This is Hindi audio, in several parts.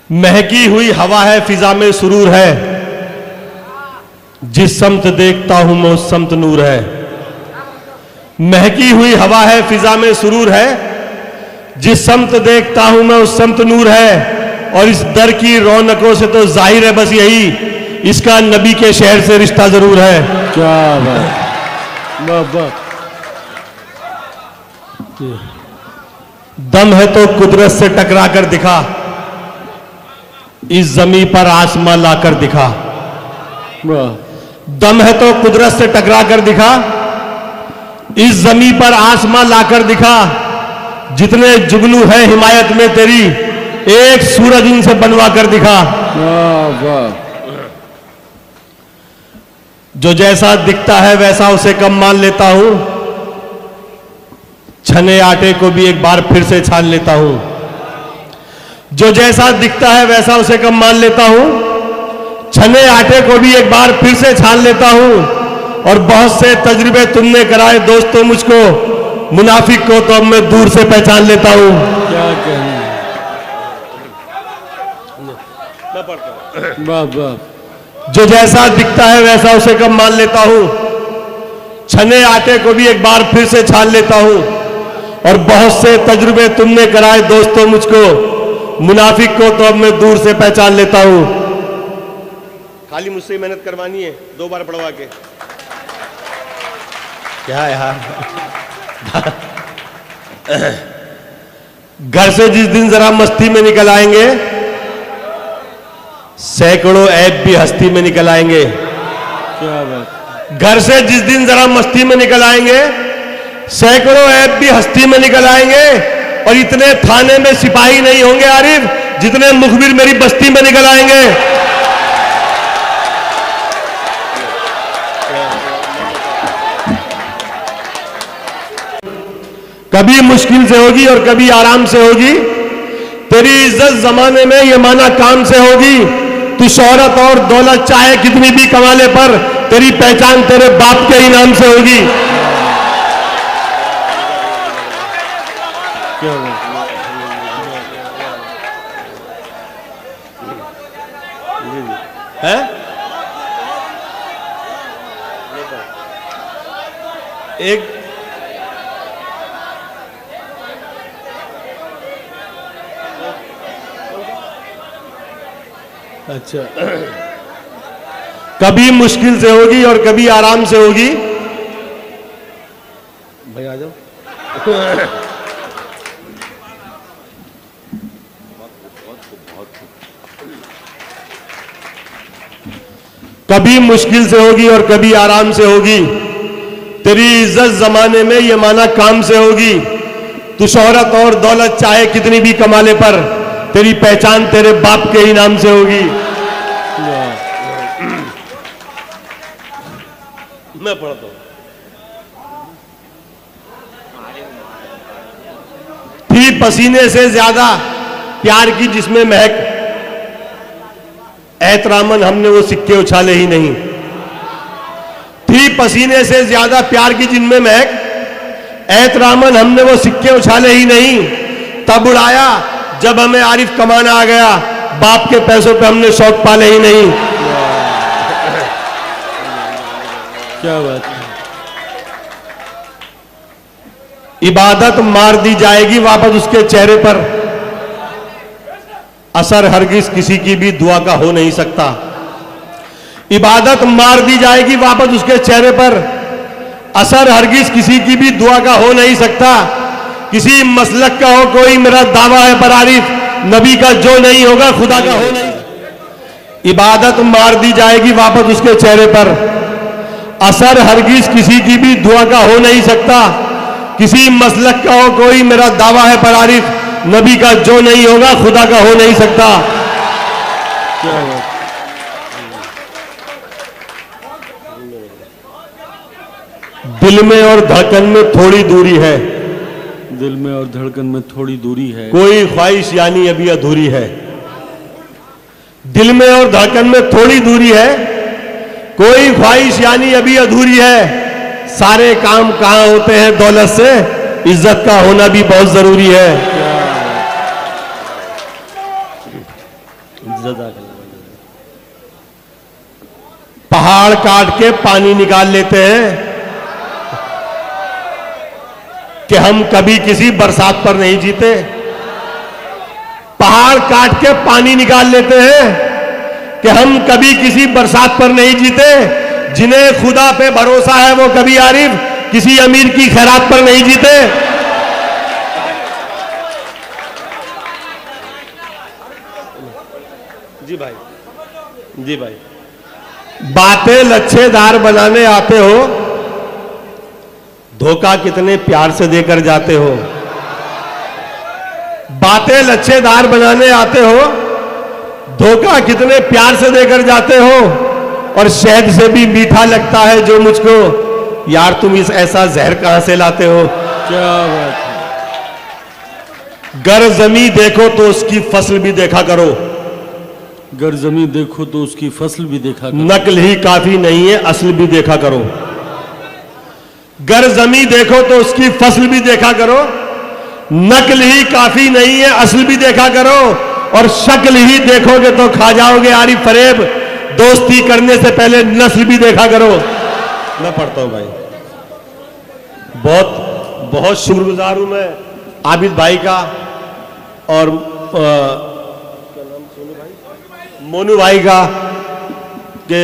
महकी हुई हवा है, फिजा में सुरूर है, जिस समत देखता हूं मैं उस समत नूर है। महकी हुई हवा है, फिजा में सुरूर है, जिस समत देखता हूं मैं उस समत नूर है। और इस दर की रौनकों से तो जाहिर है बस यही, इसका नबी के शहर से रिश्ता जरूर है। क्या बात, बाबा। दम है तो कुदरत से टकरा कर दिखा, इस जमीन पर आसमां लाकर दिखा। दम है तो कुदरत से टकरा कर दिखा, इस जमीन पर आसमां लाकर दिखा। जितने जुगनू है हिमायत में तेरी, एक सूरज इनसे बनवा कर दिखा। जो जैसा दिखता है वैसा उसे कम मान लेता हूं, छने आटे को भी एक बार फिर से छान लेता हूं। जो जैसा दिखता है वैसा उसे कम मान लेता हूं, छने आटे को भी एक बार फिर से छान लेता हूं। और बहुत से तजुर्बे तुमने कराए दोस्तों मुझको, मुनाफिक को तो अब मैं दूर से पहचान लेता हूं। क्या कहना, बाबा। जो जैसा दिखता है वैसा उसे कम मान लेता हूं, छने आटे को भी एक बार फिर से छान लेता हूं। और बहुत से तजुर्बे तुमने कराए दोस्तों मुझको, मुनाफिक को तो अब मैं दूर से पहचान लेता हूं। खाली मुझसे मेहनत करवानी है, 2 बार पढ़वा के। क्या यार घर से जिस दिन जरा मस्ती में निकल आएंगे, सैकड़ों ऐप भी हस्ती में निकल आएंगे। क्या बात। घर से जिस दिन जरा मस्ती में निकल आएंगे, सैकड़ों ऐप भी हस्ती में निकल आएंगे। और इतने थाने में सिपाही नहीं होंगे आरिफ, जितने मुखबिर मेरी बस्ती में निकल आएंगे। कभी मुश्किल से होगी और कभी आराम से होगी, तेरी इज्जत जमाने में ये माना काम से होगी। तू शोहरत और दौलत चाहे कितनी भी कमा ले, पर तेरी पहचान तेरे बाप के ही नाम से होगी। क्या बात है? एक अच्छा, कभी मुश्किल से होगी और कभी आराम से होगी। भाई आ जाओ। कभी मुश्किल से होगी और कभी आराम से होगी, तेरी इज्जत जमाने में ये माना काम से होगी। तू शोहरत और दौलत चाहे कितनी भी कमा ले, पर तेरी पहचान तेरे बाप के ही नाम से होगी। मैं पढ़ता हूं। थी पसीने से ज्यादा प्यार की जिसमें महक, एहतरामन हमने वो सिक्के उछाले ही नहीं। थी पसीने से ज्यादा प्यार की जिनमें महक, एहतरामन हमने वो सिक्के उछाले ही नहीं। तब उड़ाया जब हमें आरिफ कमाना आ गया, बाप के पैसों पे हमने शौक पाले ही नहीं। क्या बात है। इबादत मार दी जाएगी वापस उसके चेहरे पर, असर हरगिज किसी की भी दुआ का हो नहीं सकता। इबादत मार दी जाएगी वापस उसके चेहरे पर, असर हरगिज किसी की भी दुआ का हो नहीं सकता। किसी मसलक का हो कोई मेरा दावा है पर आरिफ, नबी का जो नहीं होगा खुदा का हो नहीं। इबादत मार दी जाएगी वापस उसके चेहरे पर, असर हरगिज किसी की भी दुआ का हो नहीं सकता। किसी मसलक का हो कोई मेरा दावा है पर आरिफ, नबी का जो नहीं होगा खुदा का हो नहीं सकता। क्या बात। दिल में और धड़कन में थोड़ी दूरी है, दिल में और धड़कन में थोड़ी दूरी है, कोई ख्वाहिश यानी अभी अधूरी है। दिल में और धड़कन में थोड़ी दूरी है, कोई ख्वाहिश यानी अभी अधूरी है। सारे काम कहां होते हैं दौलत से, इज्जत का होना भी बहुत जरूरी है। जज़ाकल्लाह। पहाड़ काट के पानी निकाल लेते हैं कि हम कभी किसी बरसात पर नहीं जीते। पहाड़ काट के पानी निकाल लेते हैं कि हम कभी किसी बरसात पर नहीं जीते। जिन्हें खुदा पे भरोसा है वो कभी आरिफ किसी अमीर की खैरात पर नहीं जीते। जी भाई, जी भाई, बातें लच्छेदार बनाने आते हो, धोखा कितने प्यार से देकर जाते हो। बातें लच्छेदार बनाने आते हो, धोखा कितने प्यार से देकर जाते हो। और शहद से भी मीठा लगता है जो मुझको, यार तुम इस ऐसा जहर कहां से लाते हो। क्या बात है। गर जमी देखो तो उसकी फसल भी देखा करो। गर जमीन देखो तो उसकी फसल भी देखा करो। नकल ही काफी नहीं है, असल भी देखा करो। गर जमी देखो तो उसकी फसल भी देखा करो। नकल ही काफी नहीं है, असल भी देखा करो। और शक्ल ही देखोगे तो खा जाओगे आरिफ फरेब। दोस्ती करने से पहले नस्ल भी देखा करो। मैं पढ़ता हूं भाई। बहुत बहुत शुक्रगुजार हूं मैं आबिद भाई का और मोनू भाई का कि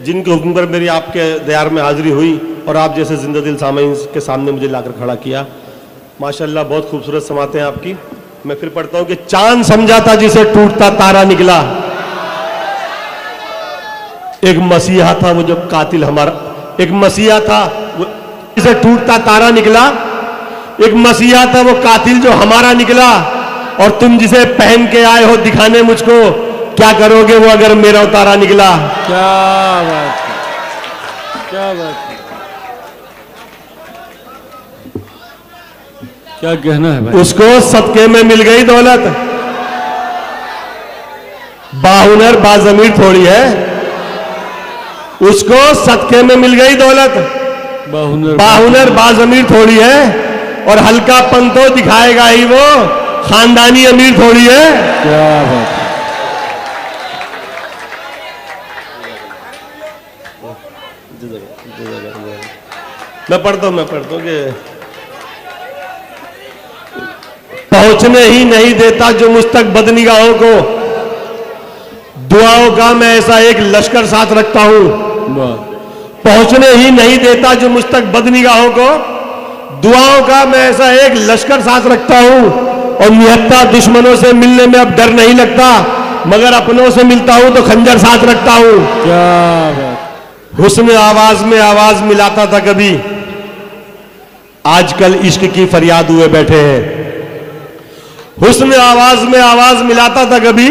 जिनके हुक्म पर मेरी आपके दयार में हाजिरी हुई और आप जैसे जिंदा दिल सामीन के सामने मुझे लाकर खड़ा किया। माशाल्लाह बहुत खूबसूरत समातें हैं आपकी। मैं फिर पढ़ता हूं कि चांद समझा था जिसे टूटता तारा निकला। एक मसीहा था वो जो कातिल हमारा, एक मसीहा था वो जिसे टूटता तारा निकला। एक मसीहा था वो कातिल जो हमारा निकला। और तुम जिसे पहन के आए हो दिखाने मुझको, क्या करोगे वो अगर मेरा उतारा निकला। क्या बात है, क्या बात है, क्या कहना है भाई। उसको सदके में मिल गई दौलत। बाहुनर बाजमीर थोड़ी है। उसको सदके में मिल गई दौलत। बाहुनर बाजमीर थोड़ी है। और हल्का पन तो दिखाएगा ही वो, खानदानी अमीर थोड़ी है। क्या बात है। मैं पढ़ता हूं कि पहुंचने ही नहीं देता जो मुझ तक बदनिगाहों को। दुआओं का मैं ऐसा एक लश्कर साथ रखता हूं। पहुंचने ही नहीं देता जो मुझ तक बदनिगाहों को। दुआओं का मैं ऐसा एक लश्कर साथ रखता हूं। और निहत्ता दुश्मनों से मिलने में अब डर नहीं लगता, मगर अपनों से मिलता हूं तो खंजर साथ रखता हूं। क्या बात। हुस्न आवाज में आवाज मिलाता था कभी, आजकल इश्क की फरियाद हुए बैठे हैं। हुस्न आवाज में आवाज मिलाता था कभी,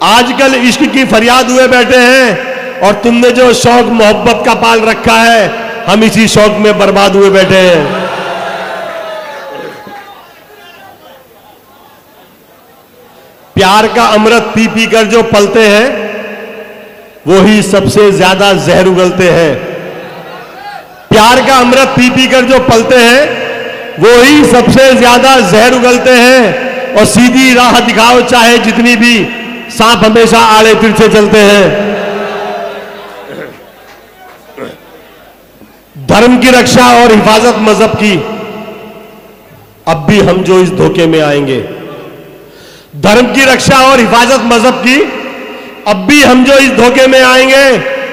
आजकल इश्क की फरियाद हुए बैठे हैं। और तुमने जो शौक मोहब्बत का पाल रखा है, हम इसी शौक में बर्बाद हुए बैठे हैं। प्यार का अमृत पी पी कर जो पलते हैं, वो ही सबसे ज्यादा जहर उगलते हैं। प्यार का अमृत पी पी कर जो पलते हैं, वो ही सबसे ज्यादा जहर उगलते हैं। और सीधी राह दिखाओ चाहे जितनी भी, सांप हमेशा आड़े तिरछे चलते हैं। धर्म की रक्षा और हिफाजत मजहब की, अब भी हम जो इस धोखे में आएंगे। धर्म की रक्षा और हिफाजत मजहब की, अब भी हम जो इस धोखे में आएंगे।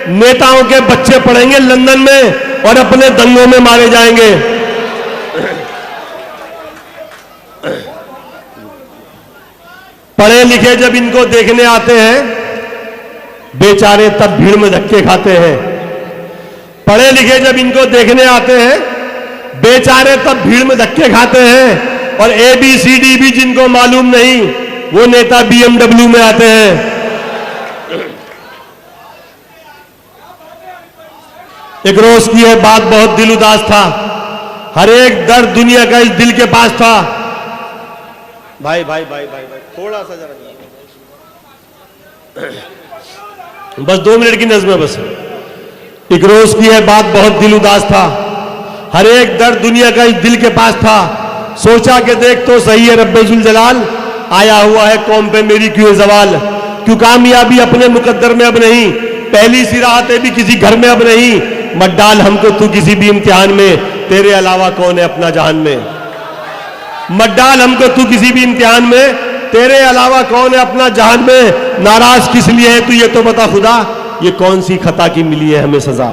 नेताओं के बच्चे पढ़ेंगे लंदन में और अपने दंगों में मारे जाएंगे। पढ़े लिखे जब इनको देखने आते हैं, बेचारे तब भीड़ में धक्के खाते हैं। पढ़े लिखे जब इनको देखने आते हैं, बेचारे तब भीड़ में धक्के खाते हैं। और ABCD भी जिनको मालूम नहीं, वो नेता BMW में आते हैं। एक रोज की है बात, बहुत दिल उदास था। हर एक दर्द दुनिया का इस दिल के पास था। भाई भाई भाई भाई भाई थोड़ा सा जरा, बस 2 मिनट की नज़्म है बस। एक रोज की है बात, बहुत दिल उदास था। हर एक दर्द दुनिया का इस दिल के पास था। सोचा कि देख तो सही है रब्बे जुल जलाल, आया हुआ है कौम पे मेरी क्यों सवाल, क्यों कामयाबी अपने मुकद्दर में अब नहीं, पहली सी राहतें भी किसी घर में अब नहीं, मत डाल हमको तू किसी भी इम्तिहान में, तेरे अलावा कौन है अपना जहान में। मत डाल हमको तू किसी भी इम्तिहान में, तेरे अलावा कौन है अपना जहान में। नाराज किस लिए है तू ये तो बता खुदा, ये कौन सी खता की मिली है हमें सजा।